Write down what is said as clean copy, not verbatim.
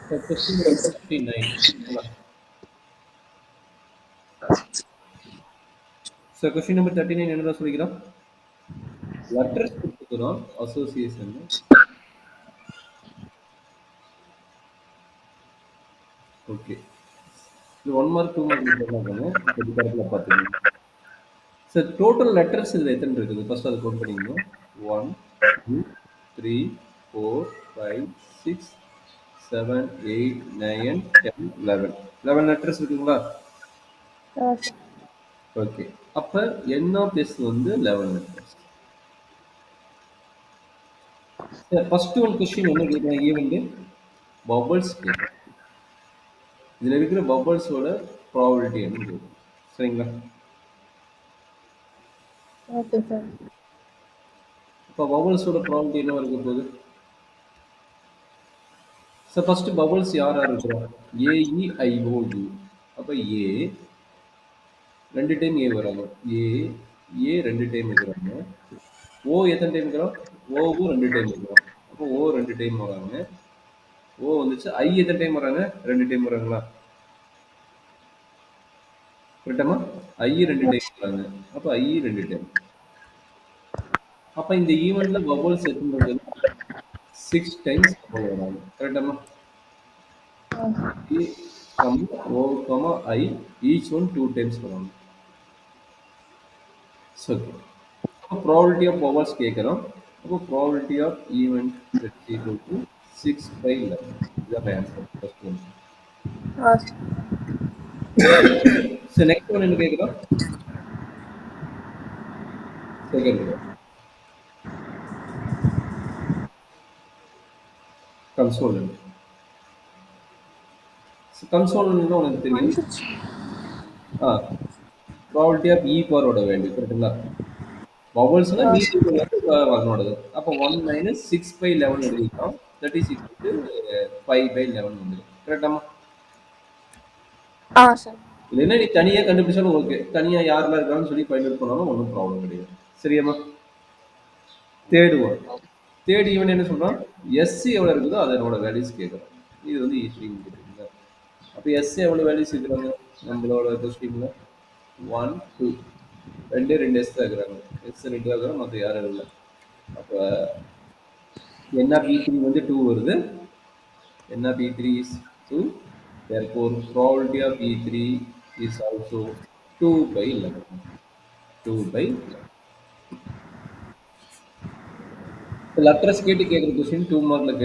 So question number 39. So question number 39 என்னடா சொல்லிக்கிறான்? Letters கொடுத்துக்கிறோம் அசோசியேஷன். ஓகே. இது 1 மார்க் 2 மார்க் போடலாங்க. இது கரெக்ட்ல பாத்துக்கோங்க. சார் டோட்டல் லெட்டர்ஸ் இதுல எத்தனை இருக்குது? ஃபர்ஸ்ட் அதை கவுண்ட் பண்ணிக்கணும். 1 2 3 4 5 6 7 8 9 10 11. 11 லெட்டர்ஸ் இருக்குங்களா? ஓகே. அப்ப n ஆஃப் s வந்து 11 letters. Sir first one question என்ன கேக்குறாங்க ஈவென்ட் பபிள்ஸ் கேக்குறாங்க. இதுல இருக்கிற பபிள்ஸோட ப்ராபபிலிட்டி என்ன கேக்குறாங்க. சரிங்களா? Okay sir. இப்போ பபிள்ஸோட ப்ராபபிலிட்டி என்ன இருக்க போகுது? சார் ஃபர்ஸ்ட் பபிள்ஸ் யார் யார் இருக்கிறா? ஏ இ ஐ ஓ யூ. அப்ப ஏ ரெண்டு டைம் ஏ வராங்க. ஏ ஏ ரெண்டு டைம் இருக்கிறாங்க. ஓ எத்தனை டைம் இருக்கிறோம்? ஓவும் ரெண்டு டைம் இருக்கிறோம். அப்போ ஓ ரெண்டு டைம் வராங்க. ஓ வந்துச்சு. ஐ எத்தனை டைம் வராங்க? ரெண்டு டைம் வராங்களா? கரெக்டாமா? ஐ ரெண்டு டைம் வராங்க. அப்போ ஐ ரெண்டு டைம். அப்ப இந்த ஈவெண்ட்ல பபிள்ஸ் எத்தனை வருது? 6 டைம்ஸ் பபிள் வராங்க. கரெக்டாமா? ஏ ஓ ஐ ஈச் ஒன் 2 டைம்ஸ் வராங்க. ஸோ probability of powers கேட்குறோம். அப்போ probability of event is equal to 6/11. இதுதான் answer first one. So next one என்ன கேட்குறோம்? Second one consonant. கன்சோலன்ட் உனக்கு தெரியும். ப்ராபபிலிட்டி ஆஃப் இ பவரோட வேல்யூ கரெக்டுங்களா? வவல்ஸ்னா மீடியம் வரனோடது. அப்போ 1 மைனஸ் 6/11 எழுதிட்டோம். தட் இஸ் ஈக்குவல் டு 5/11 வந்துடும். கரெக்டாமா? சார். இல்லைன்னா நீ தனியா கண்டுபிடிச்சாலும் ஓகே. தனியா யாரெல்லாம் இருக்கான்னு சொல்லி ஃபைண்ட் அவுட் பண்ணாலும் ஒன்றும் ப்ராப்ளம் கிடையாது. சரியாம்மா? Third one. தேர்ட் ஈவன் என்ன சொல்றான்? எஸ்சி எவ்வளவு இருக்குதோ அதனோட வேல்யூஸ் கேட்குறோம். இது வந்து ஈஸிங்க கேட்டுருங்க. அப்போ எஸ்சி எவ்வளவு வேல்யூஸ் இருக்கிறாங்க நம்மளோட கொஸ்டின்ல? 1 2 ரெண்டே ரெண்டு எஸ் தான் இருக்கிறாங்க. எஸ் ரெண்டு தான் இருக்கிறோம், மற்ற யாரும் இல்லை. அப்போ என்ன பி3 வந்து 2 வருது. என்ன பி3 is 2. Therefore, probability of E3 is also 2/11. 2/11. Letters கேட்டு கேட்குற கொஸ்டின் 2 மார்க்ல